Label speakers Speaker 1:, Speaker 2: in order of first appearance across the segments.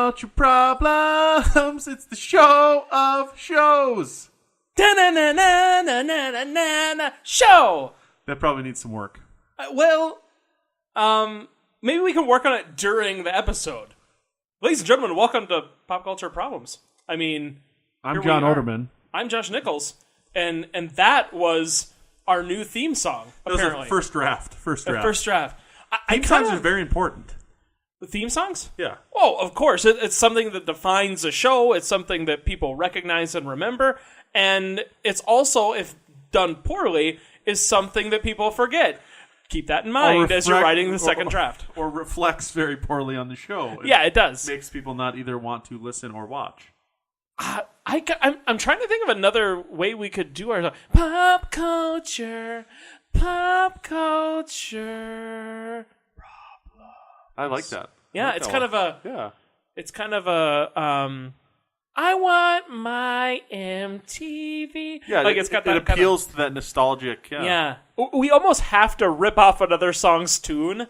Speaker 1: culture problems. It's the show of shows.
Speaker 2: Da-na-na-na-na-na-na-na show.
Speaker 1: That probably needs some work.
Speaker 2: Maybe we can work on it during the episode. Ladies and gentlemen, welcome to Pop Culture Problems. I mean,
Speaker 1: I'm John Oderman.
Speaker 2: I'm Josh Nichols, and that was our new theme song. Apparently,
Speaker 1: that was first draft. First
Speaker 2: draft.
Speaker 1: Theme songs are very important.
Speaker 2: The theme songs?
Speaker 1: Yeah.
Speaker 2: Oh, of course. It's something that defines a show. It's something that people recognize and remember. And it's also, if done poorly, is something that people forget. Keep that in mind as you're writing the second draft.
Speaker 1: Or reflects very poorly on the show.
Speaker 2: Yeah, it does.
Speaker 1: Makes people not either want to listen or watch.
Speaker 2: I'm trying to think of another way we could do our pop culture problems.
Speaker 1: I like that.
Speaker 2: Yeah,
Speaker 1: It's kind
Speaker 2: of a I want my MTV.
Speaker 1: Yeah,
Speaker 2: like it's got that.
Speaker 1: It appeals to that nostalgic.
Speaker 2: Yeah, we almost have to rip off another song's tune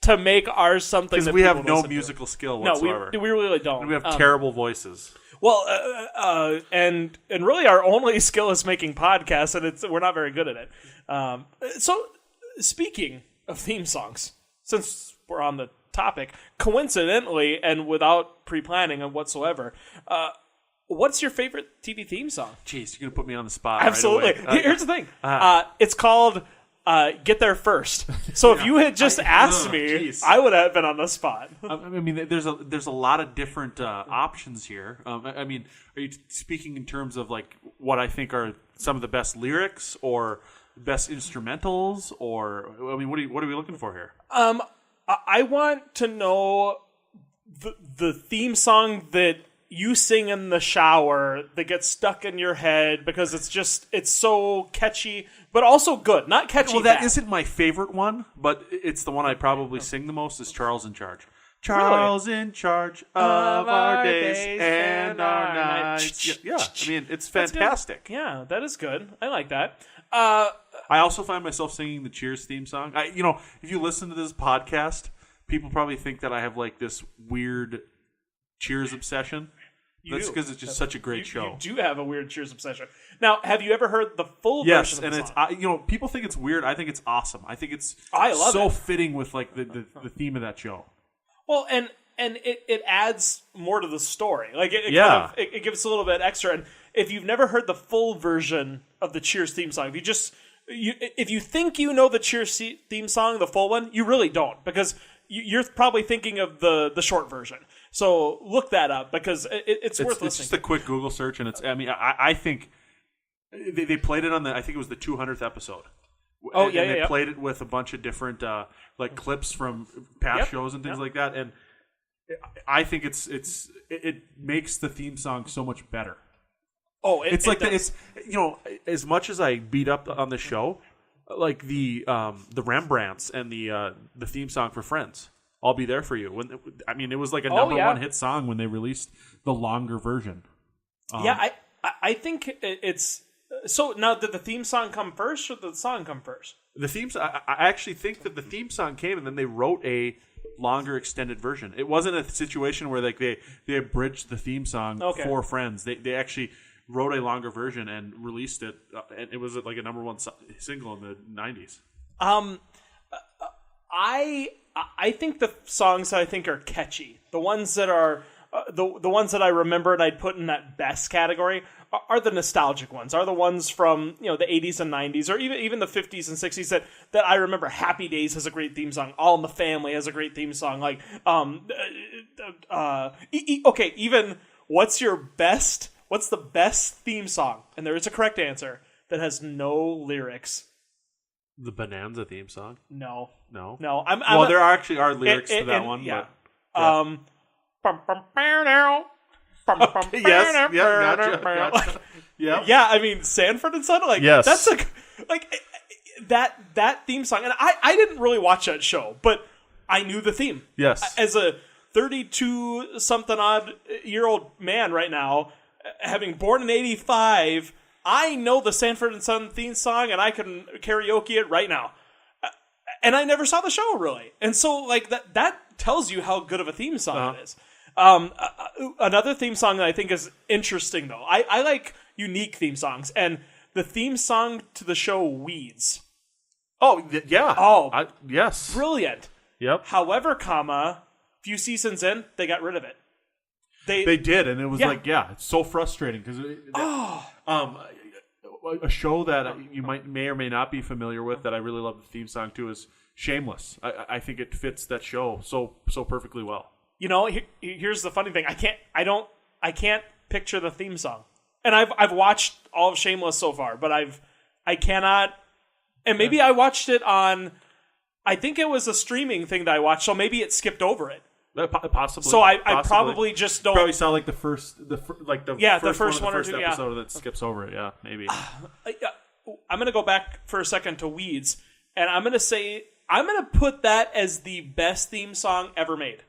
Speaker 2: to make ours something.
Speaker 1: Because we have no musical skill whatsoever.
Speaker 2: No, we really don't.
Speaker 1: And we have terrible voices.
Speaker 2: Well, and really our only skill is making podcasts, and we're not very good at it. So, speaking of theme songs, since we're on the topic, coincidentally and without pre-planning whatsoever, what's your favorite TV theme song?
Speaker 1: Jeez, you're going to put me on the spot.
Speaker 2: Absolutely.
Speaker 1: Right away.
Speaker 2: Here's the thing. It's called Get There First. So if you had just asked me, I would have been on the spot.
Speaker 1: I mean, there's a lot of different options here. I mean, are you speaking in terms of like what I think are some of the best lyrics or best instrumentals, or I mean, what are we looking for here?
Speaker 2: I want to know the theme song that you sing in the shower that gets stuck in your head because it's so catchy, but also good. Not catchy.
Speaker 1: Well, that isn't my favorite one, but it's the one I probably sing the most. Is Charles in Charge. Charles in charge of our days and our nights. Yeah, I mean, it's fantastic.
Speaker 2: Yeah, that is good. I like that.
Speaker 1: I also find myself singing the Cheers theme song. If you listen to this podcast, people probably think that I have like this weird Cheers obsession. That's because it's just such a great show.
Speaker 2: You do have a weird Cheers obsession. Now, have you ever heard the full version of the song?
Speaker 1: Yes, and people think it's weird. I think it's awesome. I think it's fitting with like the theme of that show. Well,
Speaker 2: and it adds more to the story. Like it gives a little bit extra. And if you've never heard the full version of the Cheers theme song, if you think you know the Cheers theme song, the full one, you really don't, because you're probably thinking of the short version. So look that up because it's worth listening.
Speaker 1: It's just a quick Google search, and I think they played it on I think it was the 200th episode.
Speaker 2: Oh,
Speaker 1: and they played it with a bunch of different like clips from past shows and things like that, and I think it makes the theme song so much better.
Speaker 2: Oh,
Speaker 1: it's as much as I beat up on the show, like the Rembrandts and the theme song for Friends, I'll Be There For You. It was like a number one hit song when they released the longer version.
Speaker 2: I think it's so. Now, did the theme song come first, or did the song come first?
Speaker 1: The themes. I actually think that the theme song came, and then they wrote a longer extended version. It wasn't a situation where like they abridged the theme song for Friends. They actually wrote a longer version and released it, and it was like a number one single in the 90s.
Speaker 2: I think the songs that I think are catchy, the ones that are the ones that I remember and I'd put in that best category are the nostalgic ones. Are the ones from the 80s and 90s, or even the 50s and 60s that I remember. Happy Days has a great theme song. All in the Family has a great theme song. Like even what's the best theme song? And there is a correct answer that has no lyrics.
Speaker 1: The Bonanza theme song?
Speaker 2: No.
Speaker 1: There actually are lyrics to that one.
Speaker 2: Yeah.
Speaker 1: But, yes. Yeah. Gotcha. Yeah.
Speaker 2: Yeah. I mean, Sanford and Son. Like,
Speaker 1: yes.
Speaker 2: That's that theme song. And I didn't really watch that show, but I knew the theme.
Speaker 1: Yes.
Speaker 2: As a 32-something-odd-year-old man right now, having born in 85, I know the Sanford and Son theme song, and I can karaoke it right now. And I never saw the show, really. And so, like, that tells you how good of a theme song it is. Another theme song that I think is interesting, though. I like unique theme songs, and the theme song to the show Weeds.
Speaker 1: Oh, yeah.
Speaker 2: Oh,
Speaker 1: yes.
Speaker 2: Brilliant.
Speaker 1: Yep.
Speaker 2: However, few seasons in, they got rid of it.
Speaker 1: They did, and it was it's so frustrating because a show that you may or may not be familiar with that I really love the theme song to is Shameless. I think it fits that show so perfectly well.
Speaker 2: You know, here's the funny thing. I can't picture the theme song, and I've watched all of Shameless so far, but I cannot. And maybe I watched it on. I think it was a streaming thing that I watched, so maybe it skipped over it.
Speaker 1: Possibly.
Speaker 2: So I probably just don't.
Speaker 1: Probably saw like the first one or two episode that skips over it. Yeah, maybe.
Speaker 2: I'm gonna go back for a second to Weeds, and I'm gonna put that as the best theme song ever made.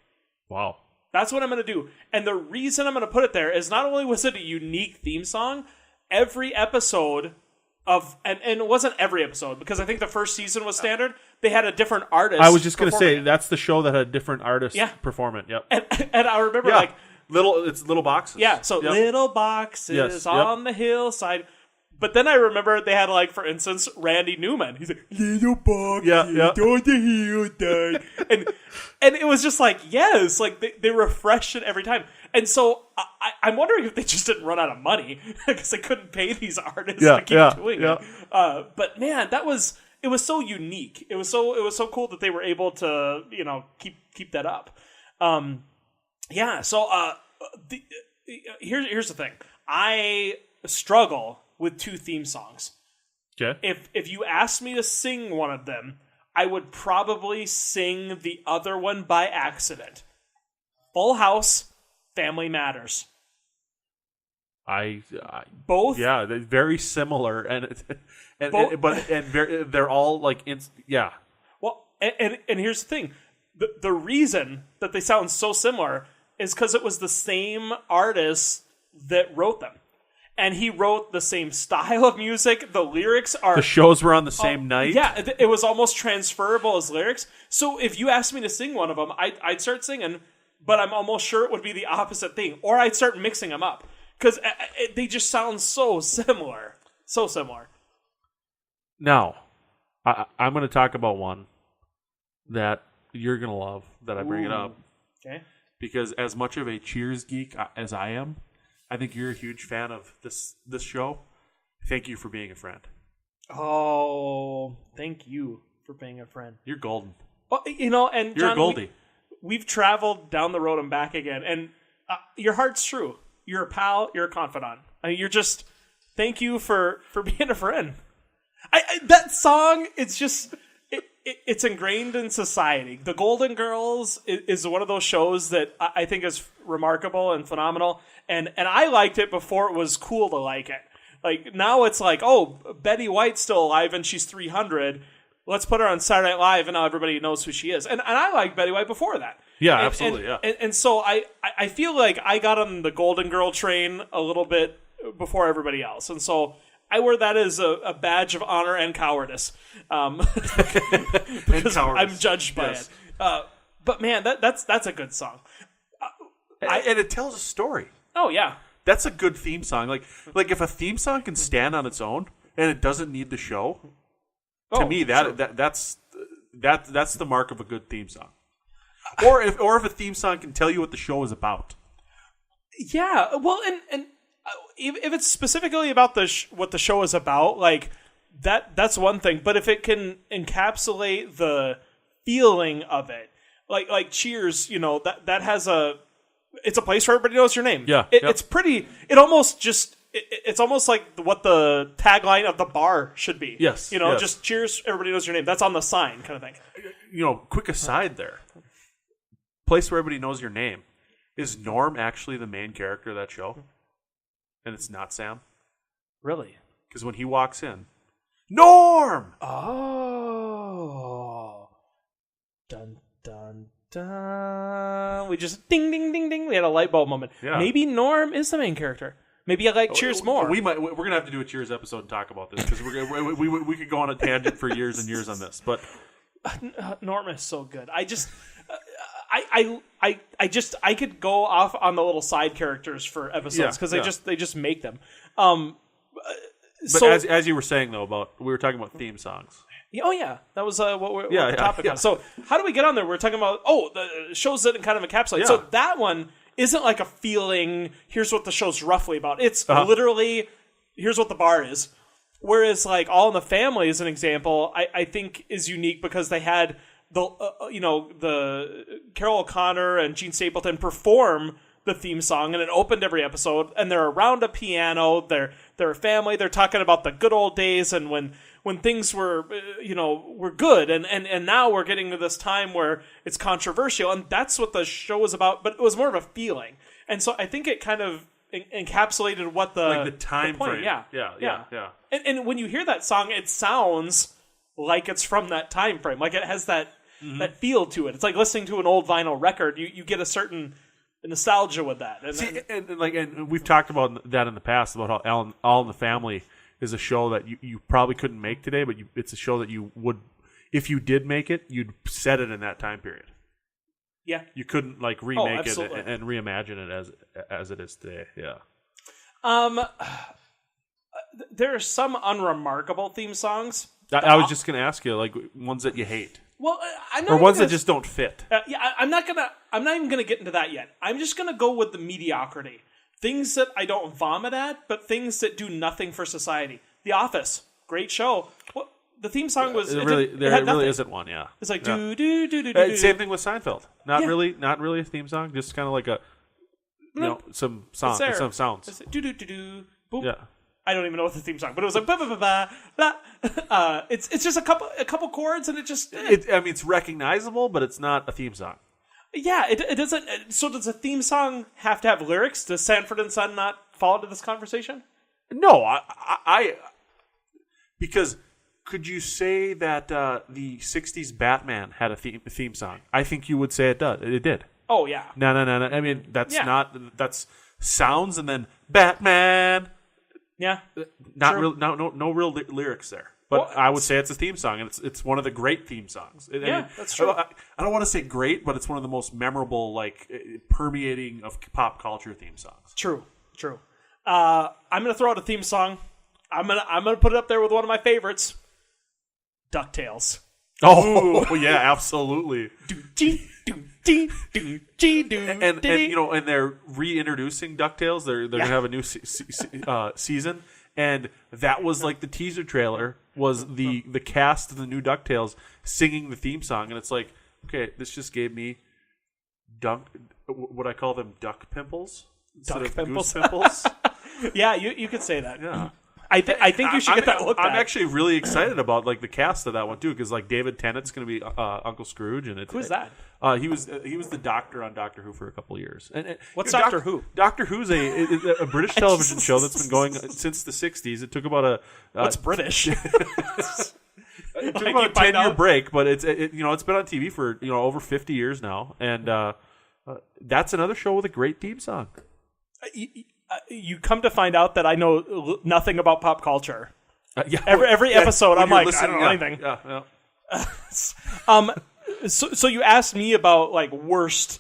Speaker 1: Wow.
Speaker 2: That's what I'm gonna do, and the reason I'm gonna put it there is not only was it a unique theme song, every episode and it wasn't every episode because I think the first season was standard. They had a different artist.
Speaker 1: I was just going to say that's the show that had a different artist perform it. Yep.
Speaker 2: And I remember
Speaker 1: little boxes.
Speaker 2: Yeah. So little boxes on the hillside. But then I remember they had for instance Randy Newman. He's like little boxes on the hillside, and it was just yes, they refreshed it every time. And so I'm wondering if they just didn't run out of money because they couldn't pay these artists to keep doing it. But man, it was so unique. It was so cool that they were able to keep that up. So here's the thing. I struggle with two theme songs.
Speaker 1: Okay.
Speaker 2: If you asked me to sing one of them, I would probably sing the other one by accident. Full House, Family Matters.
Speaker 1: Both. Yeah, they're very similar, they're all
Speaker 2: Well, and here's the thing: the reason that they sound so similar is because it was the same artist that wrote them. And he wrote the same style of music. The lyrics are...
Speaker 1: The shows were on the same night?
Speaker 2: Yeah, it was almost transferable as lyrics. So if you asked me to sing one of them, I'd start singing, but I'm almost sure it would be the opposite thing. Or I'd start mixing them up. Because they just sound so similar. So similar.
Speaker 1: Now, I'm going to talk about one that you're going to love, that I bring it up.
Speaker 2: Okay.
Speaker 1: Because as much of a Cheers geek as I am, I think you're a huge fan of this show. Thank you for being a friend.
Speaker 2: Oh, thank you for being a friend.
Speaker 1: You're golden.
Speaker 2: Well, and
Speaker 1: you're
Speaker 2: John,
Speaker 1: a Goldie.
Speaker 2: We've traveled down the road and back again, and your heart's true. You're a pal. You're a confidant. You're just. Thank you for being a friend. That song, it's just. It's ingrained in society. The Golden Girls is one of those shows that I think is remarkable and phenomenal. And I liked it before it was cool to like it. Now it's Betty White's still alive and she's 300. Let's put her on Saturday Night Live and now everybody knows who she is. And I liked Betty White before that.
Speaker 1: Yeah, absolutely.
Speaker 2: And so I feel like I got on the Golden Girl train a little bit before everybody else. And so I wear that as a badge of honor and cowardice. Because I'm judged by it. But man, that's a good song.
Speaker 1: And it tells a story.
Speaker 2: Oh yeah.
Speaker 1: That's a good theme song. Like if a theme song can stand on its own and it doesn't need the show, to me that's the mark of a good theme song. Or if a theme song can tell you what the show is about.
Speaker 2: Yeah, well, and if it's specifically about what the show is about, that's one thing. But if it can encapsulate the feeling of it, like Cheers, that has it's a place where everybody knows your name.
Speaker 1: Yeah,
Speaker 2: it's pretty. It almost just. It's almost like what the tagline of the bar should be.
Speaker 1: Yes,
Speaker 2: just Cheers, everybody knows your name. That's on the sign, kind of thing.
Speaker 1: Quick aside there. Place where everybody knows your name. Is Norm actually the main character of that show? And it's not Sam?
Speaker 2: Really?
Speaker 1: Because when he walks in, Norm!
Speaker 2: Oh. Dun, dun, dun. We just ding, ding, ding, ding. We had a light bulb moment.
Speaker 1: Yeah.
Speaker 2: Maybe Norm is the main character. Maybe I like Cheers more.
Speaker 1: We're going to have to do a Cheers episode and talk about this because we could go on a tangent for years and years on this. But
Speaker 2: Norm is so good. I could go off on the little side characters for episodes because they just make them.
Speaker 1: But as you were saying though we were talking about theme songs.
Speaker 2: Oh yeah, that was what the topic on. So how do we get on there? We're talking about the shows that kind of encapsulate. Yeah. So that one isn't like a feeling. Here's what the show's roughly about. It's literally here's what the bar is. Whereas like All in the Family as an example, I think is unique because they had the Carol O'Connor and Gene Stapleton perform the theme song, and it opened every episode. And they're around a piano. They're a family. They're talking about the good old days and when things were were good. And now we're getting to this time where it's controversial, and that's what the show was about. But it was more of a feeling, and so I think it kind of encapsulated what
Speaker 1: the time frame.
Speaker 2: Yeah. And when you hear that song, it sounds like it's from that time frame. Like it has that feel to it. It's like listening to an old vinyl record. You get a certain nostalgia with that.
Speaker 1: And we've talked about that in the past about how All in the Family is a show that you probably couldn't make today, but it's a show that you would, if you did make it, you'd set it in that time period.
Speaker 2: Yeah,
Speaker 1: you couldn't like remake it and reimagine it as it is today. Yeah.
Speaker 2: There are some unremarkable theme songs.
Speaker 1: I was just going to ask you, like ones that you hate.
Speaker 2: Well, I'm not
Speaker 1: or ones that just don't fit.
Speaker 2: I'm not even gonna get into that yet. I'm just gonna go with the mediocrity. Things that I don't vomit at, but things that do nothing for society. The Office, great show. Well, the theme song was
Speaker 1: there really isn't one. Yeah,
Speaker 2: it's like do do do do do.
Speaker 1: Same thing with Seinfeld. Not really a theme song. Just kind of like some songs, some sounds.
Speaker 2: It's do do do do. Boom.
Speaker 1: Yeah.
Speaker 2: I don't even know what the theme song, but it was like ba ba ba ba ba. It's just a couple chords, and it just.
Speaker 1: It's recognizable, but it's not a theme song.
Speaker 2: Yeah, it doesn't. So does a theme song have to have lyrics? Does Sanford and Son not fall into this conversation?
Speaker 1: No, I because could you say that the '60s Batman had a theme song? I think you would say it does. It did.
Speaker 2: Oh yeah.
Speaker 1: No. I mean that's sounds and then Batman.
Speaker 2: Yeah,
Speaker 1: not real. No real lyrics there. But I would say it's a theme song, and it's one of the great theme songs.
Speaker 2: That's true.
Speaker 1: I don't want to say great, but it's one of the most memorable, like permeating of pop culture theme songs.
Speaker 2: True. I'm gonna throw out a theme song. I'm gonna put it up there with one of my favorites, DuckTales.
Speaker 1: Oh yeah, absolutely. And they're reintroducing DuckTales. They're gonna have a new season, and that was like the teaser trailer was the cast of the new DuckTales singing the theme song, and it's like, okay, this just gave me what I call them duck pimples,
Speaker 2: duck pimples.
Speaker 1: Goose pimples.
Speaker 2: Yeah, you could say that.
Speaker 1: Yeah.
Speaker 2: I think you should get that looked at.
Speaker 1: I'm actually really excited about like the cast of that one too, because like David Tennant's going to be Uncle Scrooge, and
Speaker 2: who's that?
Speaker 1: He was the Doctor on Doctor Who for a couple of years. And
Speaker 2: what's Doctor Who?
Speaker 1: Doctor Who's a British television show that's been going since the '60s. It took about
Speaker 2: what's British?
Speaker 1: It took about a 10-year break, but it's been on TV for over 50 years now, and that's another show with a great theme song.
Speaker 2: You come to find out that I know nothing about pop culture.
Speaker 1: Every
Speaker 2: episode, I'm like, I don't know anything.
Speaker 1: Yeah.
Speaker 2: So you asked me about like worst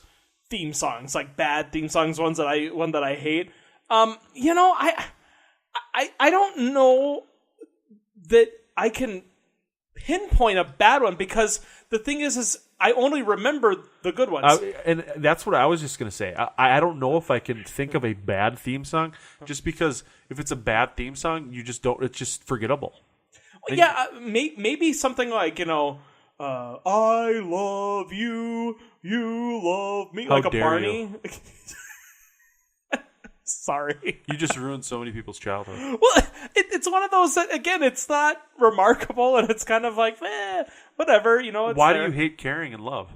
Speaker 2: theme songs, like bad theme songs, one that I hate. I don't know that I can pinpoint a bad one, because the thing is I only remember the good ones.
Speaker 1: And that's what I was just going to say. I don't know if I can think of a bad theme song, just because if it's a bad theme song, you just don't. It's just forgettable.
Speaker 2: Well, yeah, maybe something like I love you, you love me,
Speaker 1: How
Speaker 2: like a
Speaker 1: dare
Speaker 2: Barney.
Speaker 1: You.
Speaker 2: Sorry.
Speaker 1: You just ruined so many people's childhood.
Speaker 2: Well, it's one of those that, again, it's not remarkable, and it's kind of like, whatever, It's
Speaker 1: Why do you hate caring and love?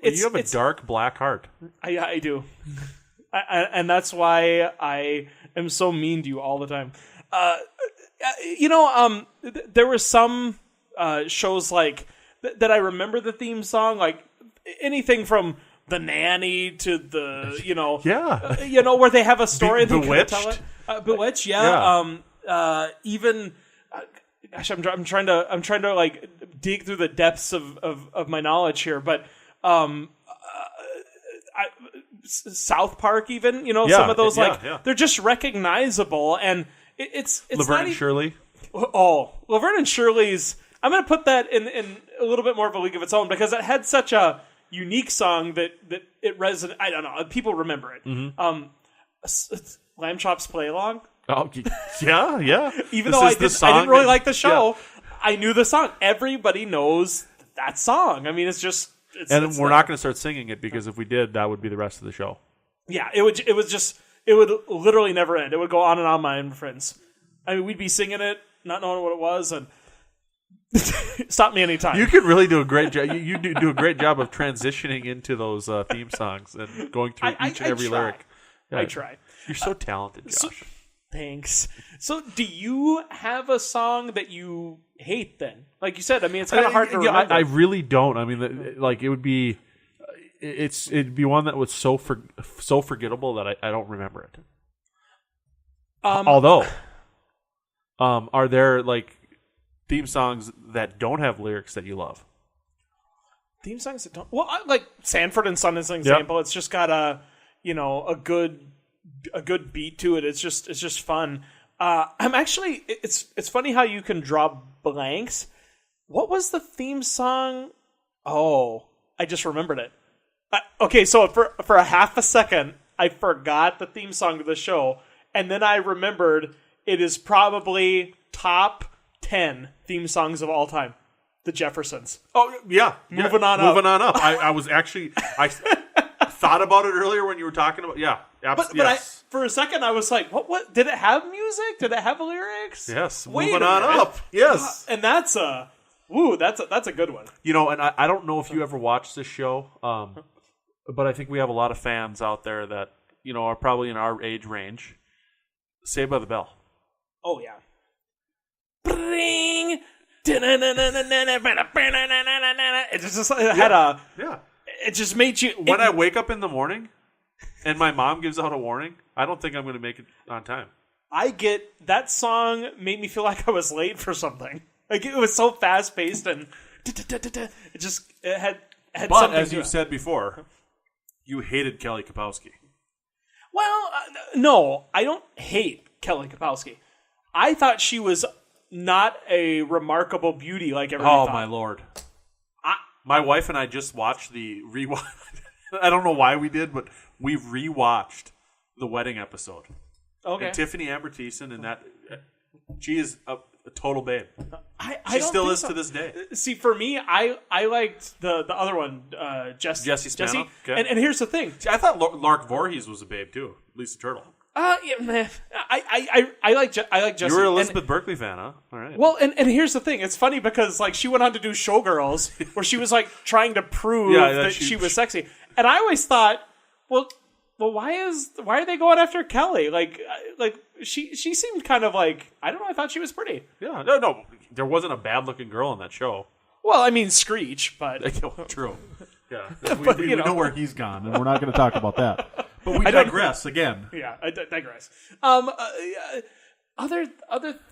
Speaker 1: You have a dark black heart.
Speaker 2: I do. And that's why I am so mean to you all the time. There were some shows like that I remember the theme song, like anything from The Nanny to the, where they have a story.
Speaker 1: Bewitched.
Speaker 2: Tell it. Bewitched, yeah. Even, gosh, I'm trying to like dig through the depths of my knowledge here, but South Park, even some of those they're just recognizable, and it's
Speaker 1: Laverne and Shirley.
Speaker 2: Oh, Laverne and Shirley's. I'm going to put that in a little bit more of a league of its own because it had such a unique song that it resonated. I don't know. People remember it.
Speaker 1: Mm-hmm.
Speaker 2: Lamb Chops Play Along.
Speaker 1: Oh, yeah.
Speaker 2: Even though I didn't really like the show, I knew the song. Everybody knows that song. I mean, it's just...
Speaker 1: we're not going to start singing it because if we did, that would be the rest of the show.
Speaker 2: Yeah, it would literally never end. It would go on and on, my friends. I mean, we'd be singing it, not knowing what it was, and stop me anytime.
Speaker 1: You could really do a great job. You do a great job of transitioning into those theme songs and going through each and every lyric.
Speaker 2: Yeah, I try.
Speaker 1: You're so talented, Josh.
Speaker 2: Thanks. So, do you have a song that you hate then? Like you said, I mean, it's kind of hard to remember.
Speaker 1: I really don't. I mean, it would be... It'd be one that was so forgettable that I don't remember it. Although, are there theme songs that don't have lyrics that you love?
Speaker 2: Theme songs that don't. Well, like Sanford and Son is an example. Yep. It's just got a good beat to it. It's just fun. I'm actually. It's funny how you can draw blanks. What was the theme song? Oh, I just remembered it. Okay, so for a half a second, I forgot the theme song to the show, and then I remembered it is probably top 10 theme songs of all time. The Jeffersons.
Speaker 1: Oh, yeah.
Speaker 2: Moving on
Speaker 1: up. I was actually... I thought about it earlier when you were talking about... Yeah, absolutely.
Speaker 2: But for a second, I was like, what? Did it have music? Did it have lyrics?
Speaker 1: Yes. Moving on up. Yes.
Speaker 2: And that's a... Woo, that's a good one.
Speaker 1: And I don't know if you ever watched this show, but I think we have a lot of fans out there that, are probably in our age range. Saved by the Bell.
Speaker 2: Oh, yeah. Bring! It just made you...
Speaker 1: When I wake up in the morning and my mom gives out a warning, I don't think I'm going to make it on time.
Speaker 2: That song made me feel like I was late for something. Like, it was so fast-paced and it had
Speaker 1: but
Speaker 2: something
Speaker 1: as you said before, you hated Kelly Kapowski.
Speaker 2: Well, no, I don't hate Kelly Kapowski. I thought she was not a remarkable beauty like everyone thought.
Speaker 1: Oh, my Lord. My wife and I just watched the rewatch. I don't know why we did, but we rewatched the wedding episode.
Speaker 2: Okay.
Speaker 1: And Tiffany Amber Thiessen, and that she is a total babe.
Speaker 2: She
Speaker 1: still is to this day.
Speaker 2: See, for me, I liked the other one,
Speaker 1: Jesse Spano.
Speaker 2: Okay. And here's the thing.
Speaker 1: See, I thought Lark Voorhees was a babe too. Lisa Turtle.
Speaker 2: Yeah, I like Jesse.
Speaker 1: You were an Elizabeth Berkley fan, huh? All right.
Speaker 2: Well, and here's the thing. It's funny because she went on to do Showgirls, where she was trying to prove that she was sexy, and I always thought, well, why are they going after Kelly? She seemed kind of I don't know. I thought she was pretty.
Speaker 1: Yeah, no, there wasn't a bad looking girl in that show.
Speaker 2: Well, I mean Screech, but
Speaker 1: true. Yeah,
Speaker 3: we know where he's gone, and we're not going to talk about that. But we digress again.
Speaker 2: Yeah, I digress. Other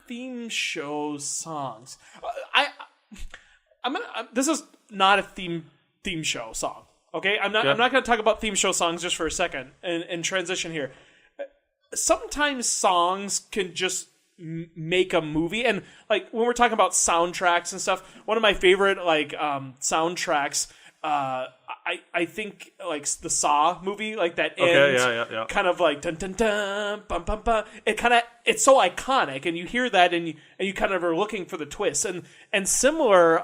Speaker 2: theme show songs. This is not a theme show song. Okay, I'm not going to talk about theme show songs just for a second and transition here. Sometimes songs can just make a movie, and when we're talking about soundtracks and stuff, one of my favorite soundtracks. I think the Saw movie, that end, kind of dun dun dun bum bum bum. It's so iconic, and you hear that, and you kind of are looking for the twist. And similar,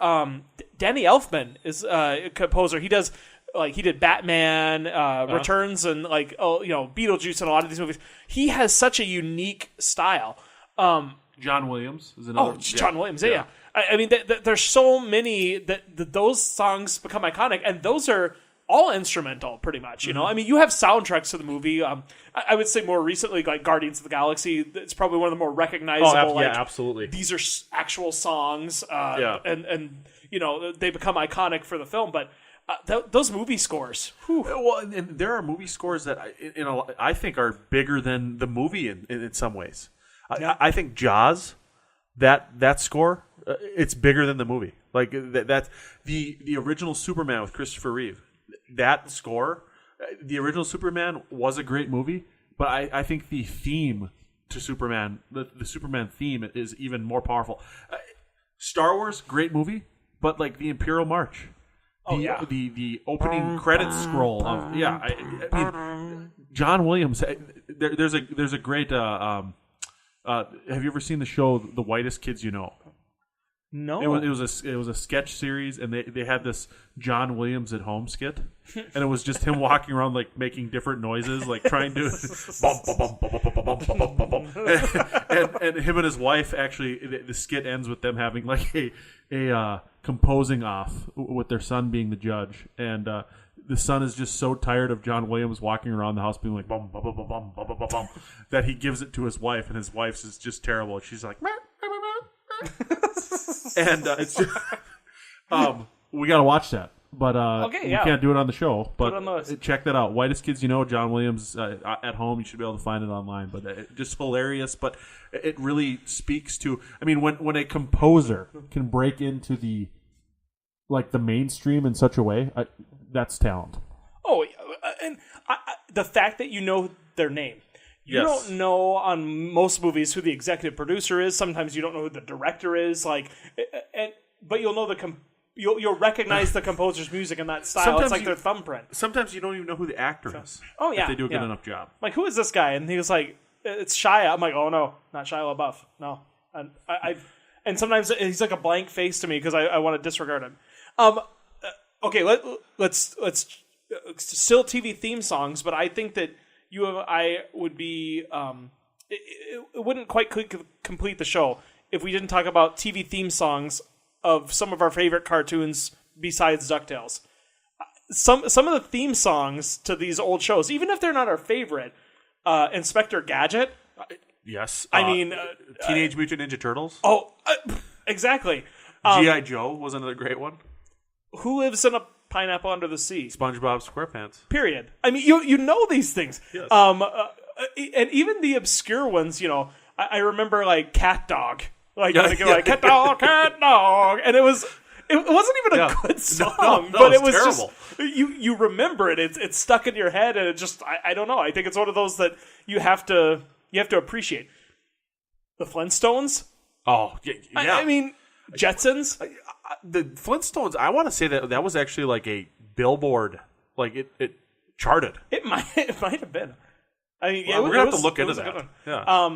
Speaker 2: Danny Elfman is a composer. He does he did Batman Returns and Beetlejuice and a lot of these movies. He has such a unique style.
Speaker 1: John Williams is another.
Speaker 2: John Williams, yeah. I mean, there's so many that those songs become iconic, and those are all instrumental, pretty much. You know, I mean, you have soundtracks to the movie. I would say more recently, Guardians of the Galaxy. It's probably one of the more recognizable.
Speaker 1: Absolutely.
Speaker 2: These are actual songs, and they become iconic for the film. But those movie scores. Whew.
Speaker 1: Well, and there are movie scores that I think are bigger than the movie in some ways. I think Jaws, that score. It's bigger than the movie. That's the original Superman with Christopher Reeve. That score, the original Superman was a great movie, but I think the theme to Superman, the Superman theme, is even more powerful. Star Wars, great movie, but like the Imperial March. The opening credits scroll of I mean, John Williams. There's a great. Have you ever seen the show The Whitest Kids You Know?
Speaker 2: No.
Speaker 1: It was a sketch series, and they had this John Williams at home skit, and it was just him walking around like making different noises, like trying to and him and his wife actually the skit ends with them having like a composing off with their son being the judge, and the son is just so tired of John Williams walking around the house being like bum bum bum bum bum bum bum bum that he gives it to his wife, and his wife's is just terrible. She's like. And it's just, we got to watch that, but we can't do it on the show. But check that out. Whitest Kids You Know, John Williams at home. You should be able to find it online. But just hilarious. But it really speaks to. I mean, when a composer can break into the mainstream in such a way, that's talent.
Speaker 2: Oh, and the fact that you know their name. You don't know on most movies who the executive producer is. Sometimes you don't know who the director is. But you'll know you'll recognize the composer's music in that style. Sometimes it's like their thumbprint.
Speaker 1: Sometimes you don't even know who the actor is.
Speaker 2: Oh yeah,
Speaker 1: if they do a good enough job.
Speaker 2: Like, who is this guy? And he was like, "It's Shia." I'm like, "Oh no, not Shia LaBeouf." No, and sometimes he's like a blank face to me because I want to disregard him. Okay, let's still TV theme songs, but I think that. I would be. It wouldn't quite complete the show if we didn't talk about TV theme songs of some of our favorite cartoons besides DuckTales. Some of the theme songs to these old shows, even if they're not our favorite, Inspector Gadget.
Speaker 1: Yes,
Speaker 2: I mean
Speaker 1: Teenage Mutant Ninja Turtles.
Speaker 2: Oh, exactly.
Speaker 1: G.I. Joe was another great one.
Speaker 2: Who lives in a pineapple under the sea?
Speaker 1: SpongeBob SquarePants.
Speaker 2: Period. I mean, you know these things.
Speaker 1: Yes.
Speaker 2: And even the obscure ones, I remember like Cat Dog. Like Cat Dog, and it wasn't even a good song, but it was terrible. Just you remember it. It's stuck in your head, and it just I don't know. I think it's one of those that you have to appreciate. The Flintstones.
Speaker 1: Oh yeah.
Speaker 2: I mean Jetsons.
Speaker 1: The Flintstones, I want to say that was actually like a Billboard, like it charted.
Speaker 2: It might have been. I mean,
Speaker 1: we're gonna have to look into that.
Speaker 2: Yeah.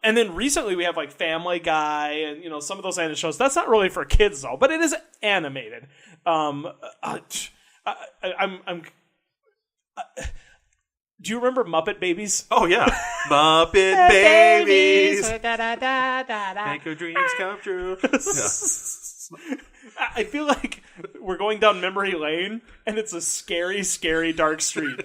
Speaker 2: And then recently we have like Family Guy and some of those animated shows. That's not really for kids though, but it is animated. Do you remember Muppet Babies?
Speaker 1: Oh yeah, Muppet Babies. Make your dreams come true. Yeah.
Speaker 2: I feel like we're going down memory lane, and it's a scary, scary dark street.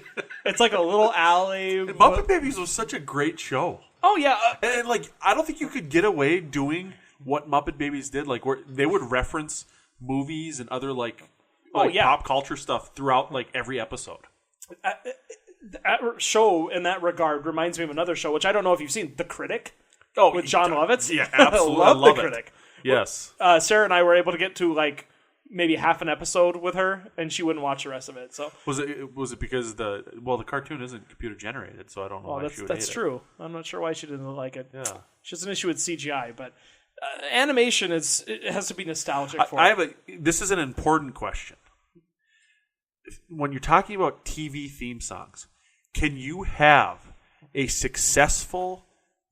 Speaker 2: It's like a little alley.
Speaker 1: Muppet Babies was such a great show.
Speaker 2: Oh yeah,
Speaker 1: and I don't think you could get away doing what Muppet Babies did. Like, where they would reference movies and other pop culture stuff throughout like every episode.
Speaker 2: That show in that regard reminds me of another show, which I don't know if you've seen, The Critic.
Speaker 1: Oh,
Speaker 2: with John Lovitz.
Speaker 1: Yeah, absolutely.
Speaker 2: I love The Critic.
Speaker 1: Yes.
Speaker 2: Sarah and I were able to get to maybe half an episode with her, and she wouldn't watch the rest of it. So
Speaker 1: was it because the cartoon isn't computer generated, so I don't know why she would hate it.
Speaker 2: That's true. I'm not sure why she didn't like it.
Speaker 1: Yeah.
Speaker 2: She has an issue with CGI, but animation has to be nostalgic for it.
Speaker 1: This is an important question. When you're talking about TV theme songs, can you have a successful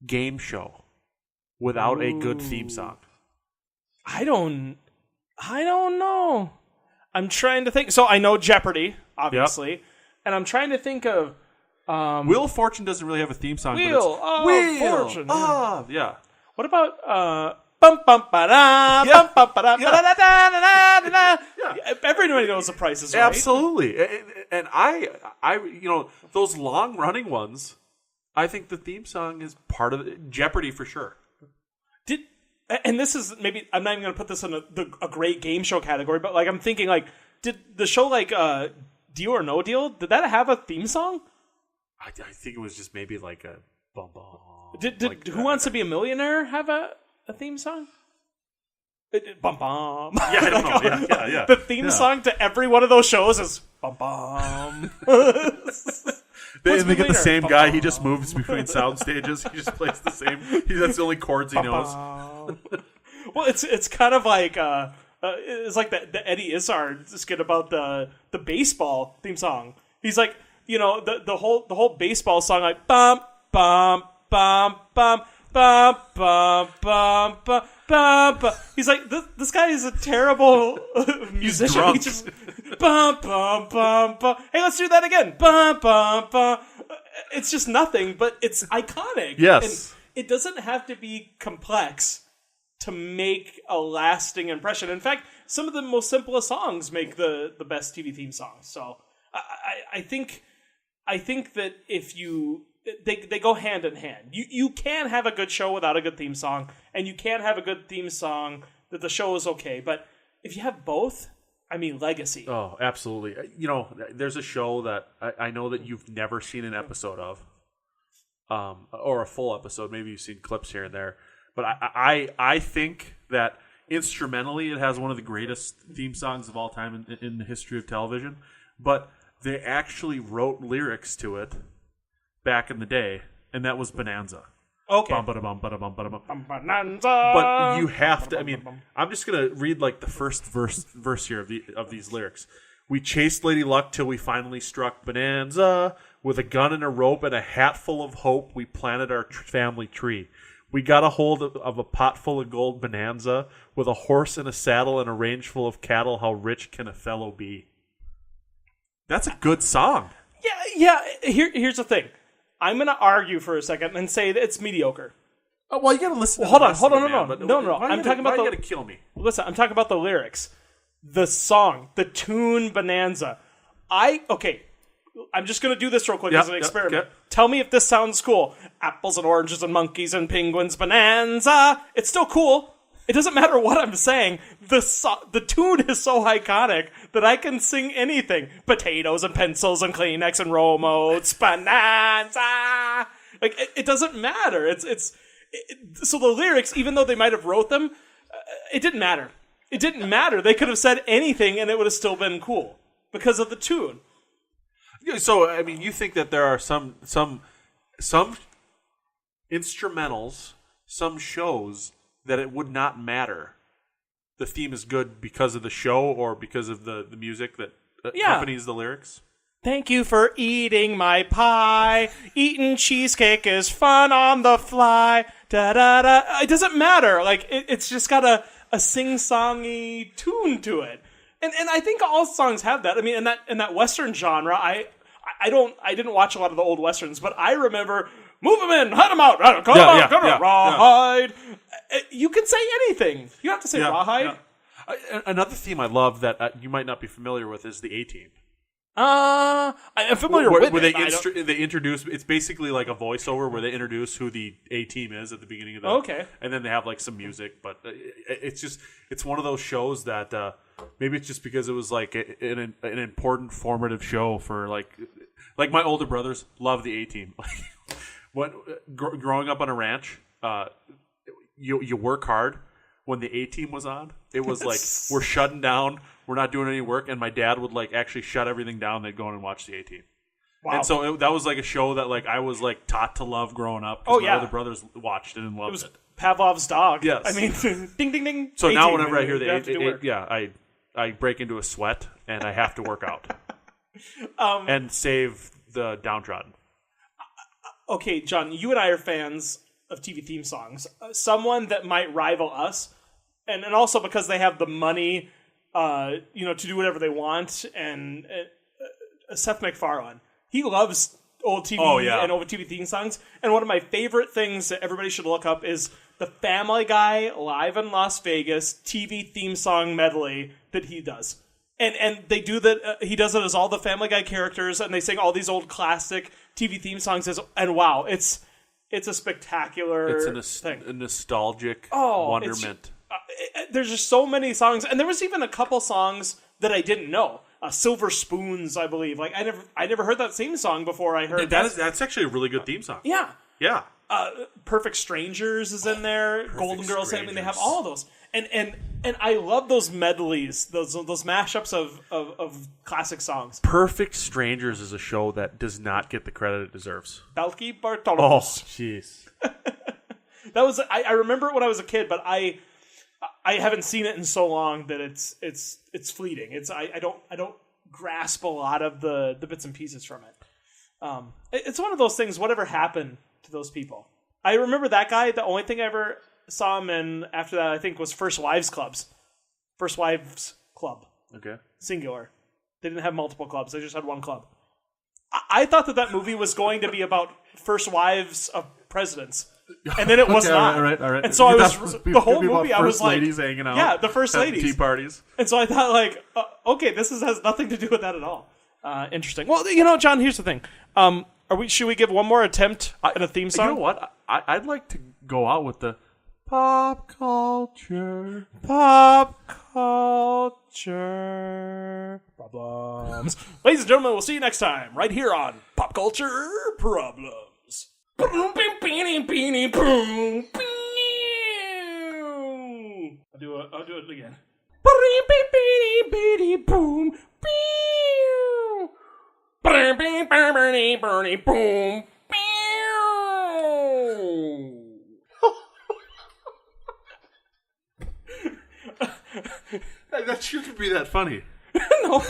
Speaker 1: game show without a good theme song?
Speaker 2: I don't know. I'm trying to think. So I know Jeopardy, obviously, and I'm trying to think of.
Speaker 1: Wheel of Fortune doesn't really have a theme song.
Speaker 2: Wheel of Fortune.
Speaker 1: Yeah.
Speaker 2: What about bum bum ba da bum bum ba da da da da da? Everybody knows The Price is Right.
Speaker 1: Absolutely, and I those long running ones. I think the theme song is part of it. Jeopardy for sure.
Speaker 2: And this is maybe I'm not even going to put this in a great game show category, but I'm thinking did the show Deal or No Deal, did that have a theme song?
Speaker 1: I think it was just maybe like a bum bum.
Speaker 2: Did Who Wants to Be a Millionaire have a theme song? Bum bum.
Speaker 1: Yeah, I don't know. Yeah.
Speaker 2: The theme song to every one of those shows is bum bum.
Speaker 1: They get the same guy. He just moves between sound stages. He just plays the same. That's the only chords he knows.
Speaker 2: Well, it's kind of like it's like the Eddie Izzard skit about the baseball theme song. He's like, the whole baseball song, like bum bum bum bum bum bum bum bum bum. He's like, this guy is a terrible musician.
Speaker 1: Drunk.
Speaker 2: He just bum bum bum bum. Hey, let's do that again. Bum bum bum. It's just nothing, but it's iconic.
Speaker 1: Yes,
Speaker 2: and it doesn't have to be complex to make a lasting impression. In fact, some of the most simplest songs make the best TV theme songs. So I think that if they go hand in hand. You can have a good show without a good theme song, and you can have a good theme song that the show is okay. But if you have both, I mean, legacy.
Speaker 1: Oh, absolutely. There's a show that I know that you've never seen an episode of, or a full episode. Maybe you've seen clips here and there. But I think that instrumentally it has one of the greatest theme songs of all time in the history of television. But they actually wrote lyrics to it back in the day, and that was Bonanza.
Speaker 2: Okay.
Speaker 1: Bonanza. But you have to. I mean, I'm just gonna read like the first verse here of these lyrics. We chased Lady Luck till we finally struck Bonanza. With a gun and a rope and a hat full of hope, we planted our family tree. We got a hold of a pot full of gold Bonanza. With a horse and a saddle and a range full of cattle, how rich can a fellow be? That's a good song.
Speaker 2: Yeah. Here's the thing. I'm going to argue for a second and say that it's mediocre.
Speaker 1: Oh, well, you got to listen.
Speaker 2: Hold on. No.
Speaker 1: I'm talking about. Why are you going to kill me?
Speaker 2: Listen, I'm talking about the lyrics, the song, the tune Bonanza. I'm just going to do this real quick as an experiment. Tell me if this sounds cool. Apples and oranges and monkeys and penguins Bonanza. It's still cool. It doesn't matter what I'm saying. The tune is so iconic that I can sing anything. Potatoes and pencils and Kleenex and remotes. Bonanza. Like, it doesn't matter. So the lyrics, even though they might have wrote them, it didn't matter. It didn't matter. They could have said anything and it would have still been cool because of the tune.
Speaker 1: So, I mean, you think that there are some instrumentals, some shows that it would not matter. The theme is good because of the show or because of the music that accompanies the lyrics?
Speaker 2: Thank you for eating my pie. Eating cheesecake is fun on the fly. Da-da-da. It doesn't matter. Like, it's just got a sing-songy tune to it. And I think all songs have that. I mean, in that Western genre, I didn't watch a lot of the old Westerns, but I remember move them in, hide them out, rawhide. You can say anything. You don't have to say rawhide.
Speaker 1: Yeah. Another theme I love that you might not be familiar with is the A-Team.
Speaker 2: I'm familiar with
Speaker 1: where they introduce. It's basically like a voiceover where they introduce who the A-Team is at the beginning of the.
Speaker 2: Okay.
Speaker 1: And then they have like some music, but it's one of those shows that maybe it's just because it was like an important formative show for like my older brothers love the A-Team. Growing up on a ranch, you work hard. When the A-Team was on, it was like, we're shutting down, we're not doing any work, and my dad would like actually shut everything down. They'd go in and watch the A-Team. Wow. And so that was like a show that like I was like taught to love growing up. My other brothers watched it and loved it.
Speaker 2: Pavlov's dog.
Speaker 1: Yes.
Speaker 2: I mean, ding, ding, ding.
Speaker 1: So A-Team, now whenever I hear the I break into a sweat and I have to work out and save the downtrodden.
Speaker 2: Okay, John, you and I are fans of TV theme songs. Someone that might rival us, and also because they have the money, to do whatever they want. And Seth MacFarlane, he loves old TV and old TV theme songs. And one of my favorite things that everybody should look up is the Family Guy Live in Las Vegas TV theme song medley that he does. And they do that. He does it as all the Family Guy characters, and they sing all these old classic TV theme songs. And wow, it's a spectacular thing.
Speaker 1: A nostalgic wonderment.
Speaker 2: There's just so many songs, and there was even a couple songs that I didn't know. Silver Spoons, I believe. Like I never heard that same song before. I heard
Speaker 1: that's actually a really good theme song.
Speaker 2: Yeah.
Speaker 1: Yeah.
Speaker 2: Perfect Strangers is in there. Golden Girls. I mean, they have all of those. And I love those medleys, those mashups of classic songs.
Speaker 1: Perfect Strangers is a show that does not get the credit it deserves.
Speaker 2: Balky
Speaker 1: Oh,
Speaker 2: Bartolomos.
Speaker 1: jeez.
Speaker 2: That was I remember it when I was a kid, but I haven't seen it in so long that it's fleeting. I don't grasp a lot of the bits and pieces from it. It's one of those things. Whatever happened to those people? I remember that guy. The only thing I ever saw him in after that, I think, was First Wives Club.
Speaker 1: Okay.
Speaker 2: Singular. They didn't have multiple clubs. They just had one club. I thought that movie was going to be about first wives of presidents. And then it was not.
Speaker 3: All right.
Speaker 2: And so the whole movie, I was like,
Speaker 3: ladies hanging out.
Speaker 2: Yeah, the first ladies.
Speaker 1: Tea parties.
Speaker 2: And so I thought, like, okay, this has nothing to do with that at all. Interesting. Well, John, here's the thing. Should we give one more attempt at a theme song?
Speaker 1: You know what? I'd like to go out with the pop culture
Speaker 2: problems. Ladies and gentlemen, we'll see you next time right here on Pop Culture Problems. I'll do it again.
Speaker 1: That shouldn't be that funny.
Speaker 2: No.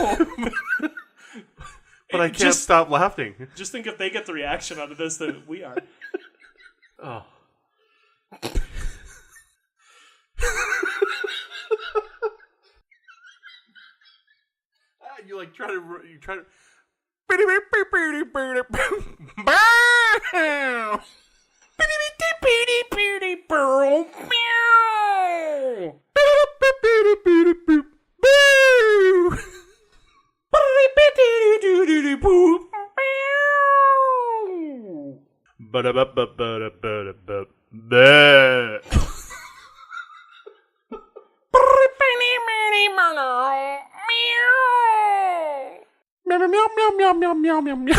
Speaker 1: But I can't stop laughing.
Speaker 2: Just think if they get the reaction out of this that we are.
Speaker 1: Oh. You try to. Meow meow meow meow meow meow meow.